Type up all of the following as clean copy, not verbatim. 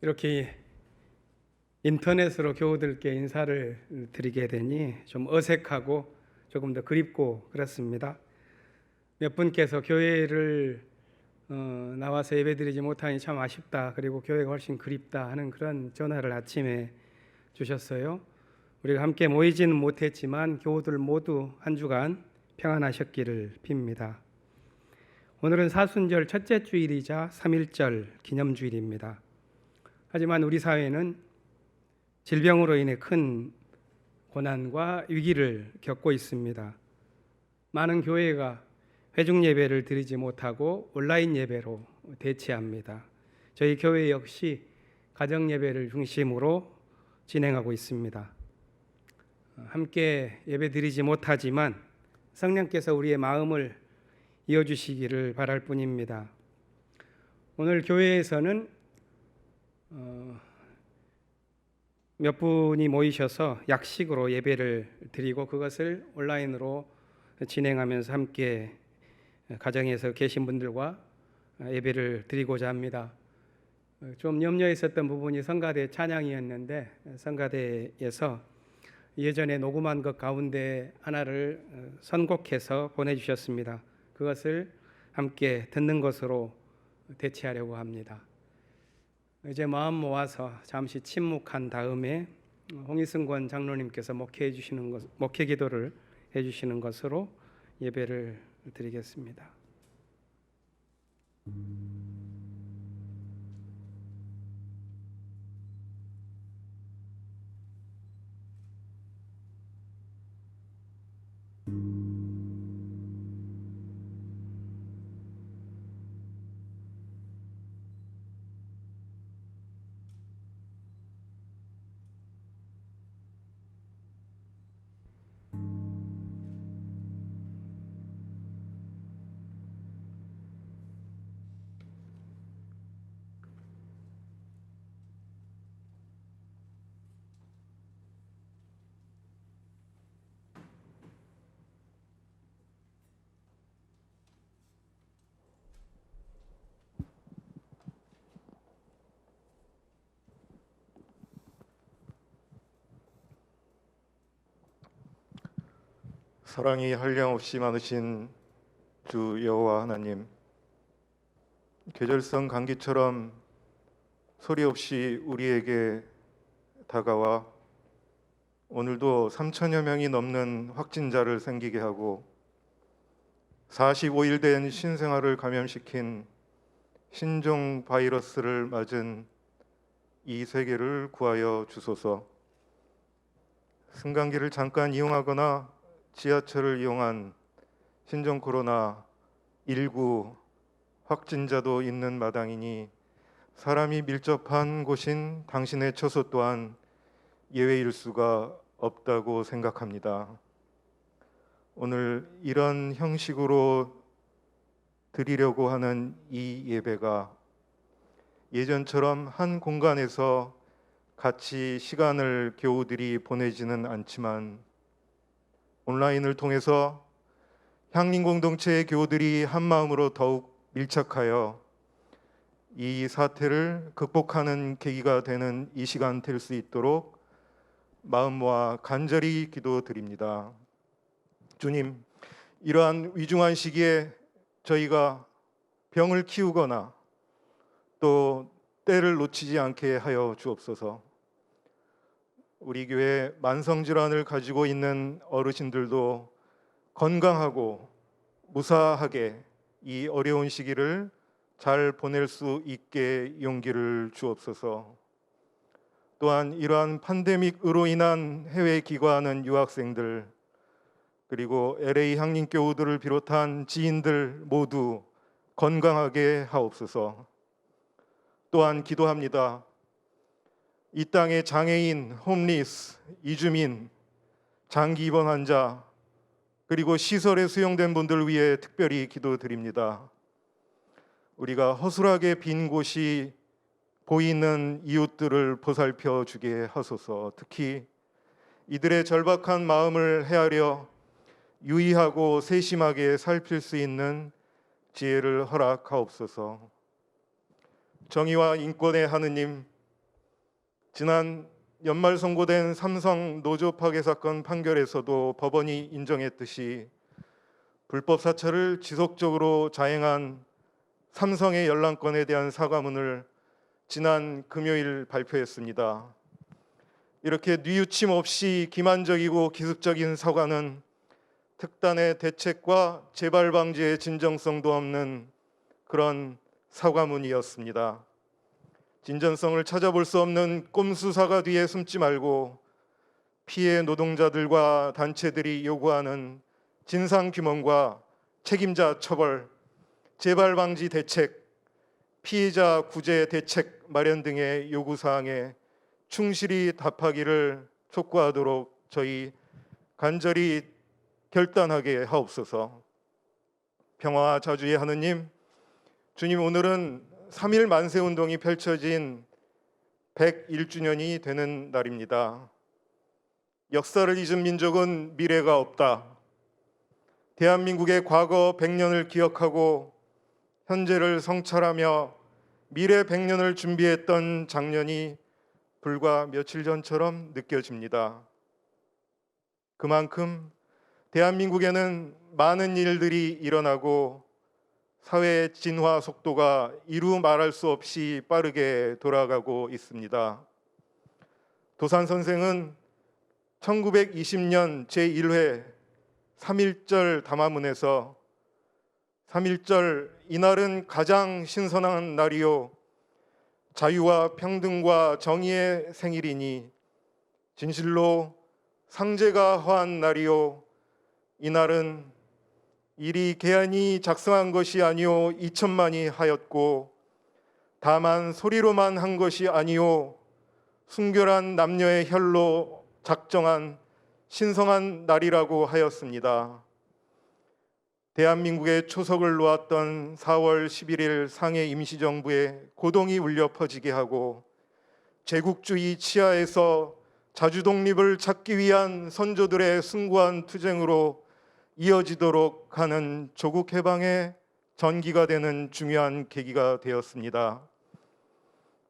이렇게 인터넷으로 교우들께 인사를 드리게 되니 좀 어색하고 조금 더 그립고 그렇습니다. 몇 분께서 교회를 나와서 예배드리지 못하니 참 아쉽다, 그리고 교회가 훨씬 그립다 하는 그런 전화를 아침에 주셨어요. 우리가 함께 모이지는 못했지만 교우들 모두 한 주간 평안하셨기를 빕니다. 오늘은 사순절 첫째 주일이자 3.1절 기념주일입니다. 하지만 우리 사회는 질병으로 인해 큰 고난과 위기를 겪고 있습니다. 많은 교회가 회중 예배를 드리지 못하고 온라인 예배로 대체합니다. 저희 교회 역시 가정 예배를 중심으로 진행하고 있습니다. 함께 예배 드리지 못하지만 성령께서 우리의 마음을 이어주시기를 바랄 뿐입니다. 오늘 교회에서는 몇 분이 모이셔서 약식으로 예배를 드리고 그것을 온라인으로 진행하면서 함께 가정에서 계신 분들과 예배를 드리고자 합니다. 좀 염려했었던 부분이 성가대 찬양이었는데, 성가대에서 예전에 녹음한 것 가운데 하나를 선곡해서 보내주셨습니다. 그것을 함께 듣는 것으로 대체하려고 합니다. 이제 마음 모아서 잠시 침묵한 다음에 홍희승권 장로님께서 목회 기도를 해주시는 것으로 예배를 드리겠습니다. 사랑이 한량없이 많으신 주 여호와 하나님, 계절성 감기처럼 소리 없이 우리에게 다가와 오늘도 3천여 명이 넘는 확진자를 생기게 하고 45일 된 신생아를 감염시킨 신종 바이러스를 맞은 이 세계를 구하여 주소서. 승강기를 잠깐 이용하거나 지하철을 이용한 신종 코로나 19 확진자도 있는 마당이니 사람이 밀접한 곳인 당신의 처소 또한 예외일 수가 없다고 생각합니다. 오늘 이런 형식으로 드리려고 하는 이 예배가 예전처럼 한 공간에서 같이 시간을 교우들이 보내지는 않지만 온라인을 통해서 향림 공동체의 교우들이 한 마음으로 더욱 밀착하여 이 사태를 극복하는 계기가 되는 이 시간 될 수 있도록 마음 모아 간절히 기도드립니다. 주님, 이러한 위중한 시기에 저희가 병을 키우거나 또 때를 놓치지 않게 하여 주옵소서. 우리 교회 만성질환을 가지고 있는 어르신들도 건강하고 무사하게 이 어려운 시기를 잘 보낼 수 있게 용기를 주옵소서. 또한 이러한 팬데믹으로 인한 해외에 귀가하는 유학생들, 그리고 LA 향림교우들을 비롯한 지인들 모두 건강하게 하옵소서. 또한 기도합니다. 이 땅의 장애인, 홈리스, 이주민, 장기 입원 환자, 그리고 시설에 수용된 분들 위해 특별히 기도드립니다. 우리가 허술하게 빈 곳이 보이는 이웃들을 보살펴 주게 하소서. 특히 이들의 절박한 마음을 헤아려 유의하고 세심하게 살필 수 있는 지혜를 허락하옵소서. 정의와 인권의 하느님, 지난 연말 선고된 삼성 노조 파괴 사건 판결에서도 법원이 인정했듯이 불법 사찰을 지속적으로 자행한 삼성의 연락건에 대한 사과문을 지난 금요일 발표했습니다. 이렇게 뉘우침 없이 기만적이고 기습적인 사과는 특단의 대책과 재발 방지의 진정성도 없는 그런 사과문이었습니다. 진전성을 찾아볼 수 없는 꼼수 사과 뒤에 숨지 말고 피해 노동자들과 단체들이 요구하는 진상 규명과 책임자 처벌, 재발 방지 대책, 피해자 구제 대책 마련 등의 요구 사항에 충실히 답하기를 촉구하도록 저희 간절히 결단하게 하옵소서. 평화와 자주의 하느님, 주님, 오늘은 3.1 만세운동이 펼쳐진 101주년이 되는 날입니다. 역사를 잊은 민족은 미래가 없다. 대한민국의 과거 100년을 기억하고 현재를 성찰하며 미래 100년을 준비했던 작년이 불과 며칠 전처럼 느껴집니다. 그만큼 대한민국에는 많은 일들이 일어나고 사회의 진화 속도가 이루 말할 수 없이 빠르게 돌아가고 있습니다. 도산 선생은 1920년 제1회 3.1절 담화문에서 3.1절 이날은 가장 신선한 날이요 자유와 평등과 정의의 생일이니 진실로 상제가 허한 날이요 이날은 이리 개안이 작성한 것이 아니요 2천만이 하였고 다만 소리로만 한 것이 아니요 순결한 남녀의 혈로 작정한 신성한 날이라고 하였습니다. 대한민국의 초석을 놓았던 4월 11일 상해 임시정부에 고동이 울려 퍼지게 하고 제국주의 치하에서 자주독립을 찾기 위한 선조들의 숭고한 투쟁으로 이어지도록 하는 조국 해방의 전기가 되는 중요한 계기가 되었습니다.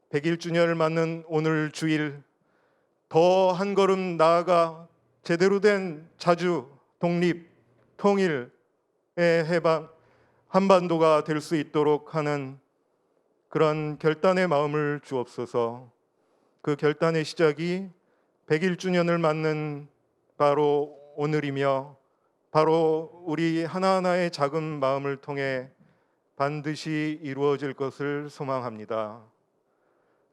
101주년을 맞는 오늘 주일, 더 한 걸음 나아가 제대로 된 자주, 독립, 통일의 해방, 한반도가 될 수 있도록 하는 그런 결단의 마음을 주옵소서. 그 결단의 시작이 101주년을 맞는 바로 오늘이며 바로 우리 하나하나의 작은 마음을 통해 반드시 이루어질 것을 소망합니다.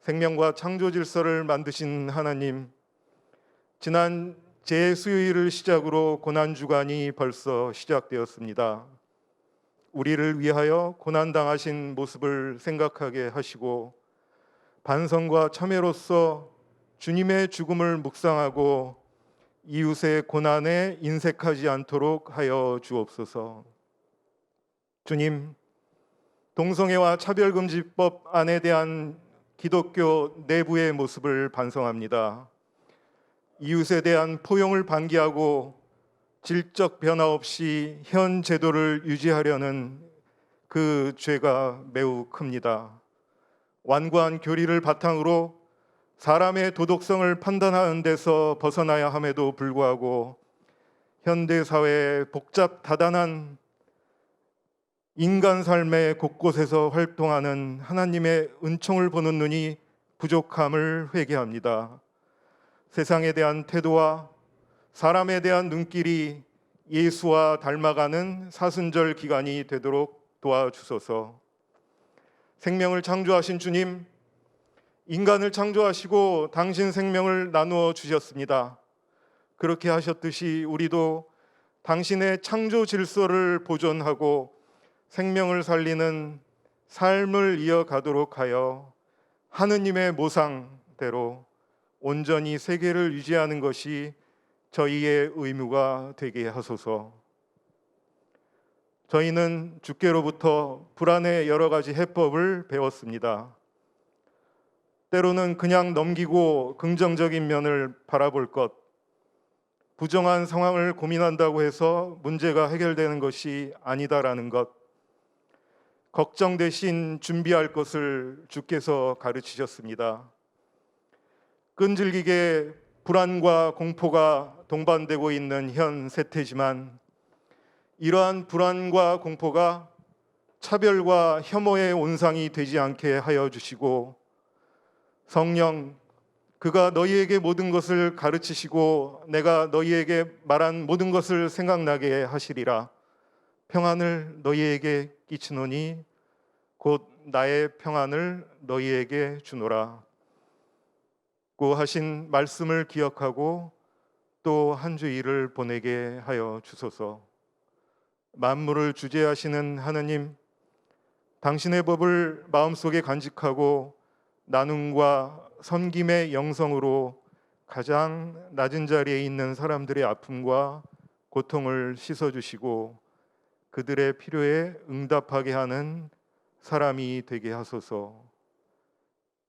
생명과 창조 질서를 만드신 하나님, 지난 재수요일을 시작으로 고난주간이 벌써 시작되었습니다. 우리를 위하여 고난당하신 모습을 생각하게 하시고 반성과 참회로서 주님의 죽음을 묵상하고 이웃의 고난에 인색하지 않도록 하여 주옵소서. 주님, 동성애와 차별금지법 안에 대한 기독교 내부의 모습을 반성합니다. 이웃에 대한 포용을 방기하고 질적 변화 없이 현 제도를 유지하려는 그 죄가 매우 큽니다. 완고한 교리를 바탕으로 사람의 도덕성을 판단하는 데서 벗어나야 함에도 불구하고 현대 사회의 복잡 다단한 인간 삶의 곳곳에서 활동하는 하나님의 은총을 보는 눈이 부족함을 회개합니다. 세상에 대한 태도와 사람에 대한 눈길이 예수와 닮아가는 사순절 기간이 되도록 도와주소서. 생명을 창조하신 주님, 인간을 창조하시고 당신 생명을 나누어 주셨습니다. 그렇게 하셨듯이 우리도 당신의 창조 질서를 보존하고 생명을 살리는 삶을 이어가도록 하여 하느님의 모상대로 온전히 세계를 유지하는 것이 저희의 의무가 되게 하소서. 저희는 주께로부터 불안의 여러 가지 해법을 배웠습니다. 때로는 그냥 넘기고 긍정적인 면을 바라볼 것, 부정한 상황을 고민한다고 해서 문제가 해결되는 것이 아니다라는 것, 걱정 대신 준비할 것을 주께서 가르치셨습니다. 끈질기게 불안과 공포가 동반되고 있는 현 세태지만 이러한 불안과 공포가 차별과 혐오의 온상이 되지 않게 하여 주시고 성령 그가 너희에게 모든 것을 가르치시고 내가 너희에게 말한 모든 것을 생각나게 하시리라. 평안을 너희에게 끼치노니 곧 나의 평안을 너희에게 주노라. 고 하신 말씀을 기억하고 또 한 주일을 보내게 하여 주소서. 만물을 주재하시는 하느님, 당신의 법을 마음속에 간직하고 나눔과 섬김의 영성으로 가장 낮은 자리에 있는 사람들의 아픔과 고통을 씻어주시고 그들의 필요에 응답하게 하는 사람이 되게 하소서.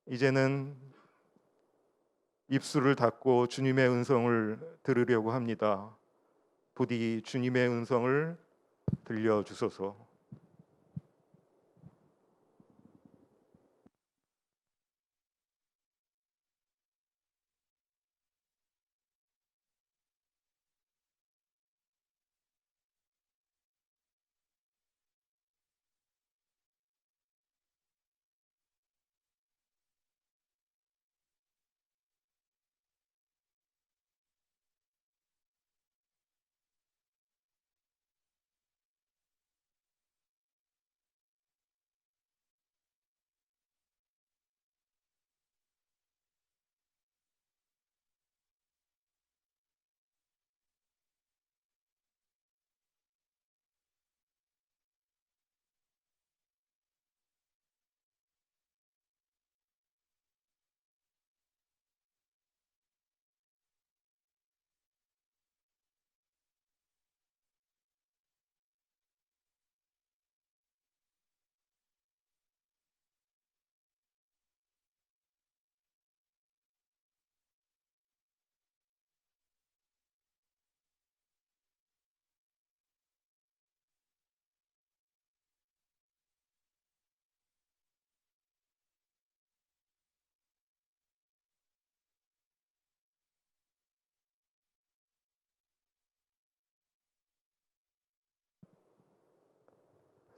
이제는 입술을 닫고 주님의 음성을 들으려고 합니다. 부디 주님의 음성을 들려주소서.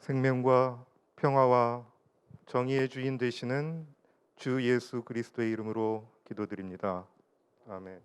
생명과 평화와 정의의 주인 되시는 주 예수 그리스도의 이름으로 기도드립니다. 아멘.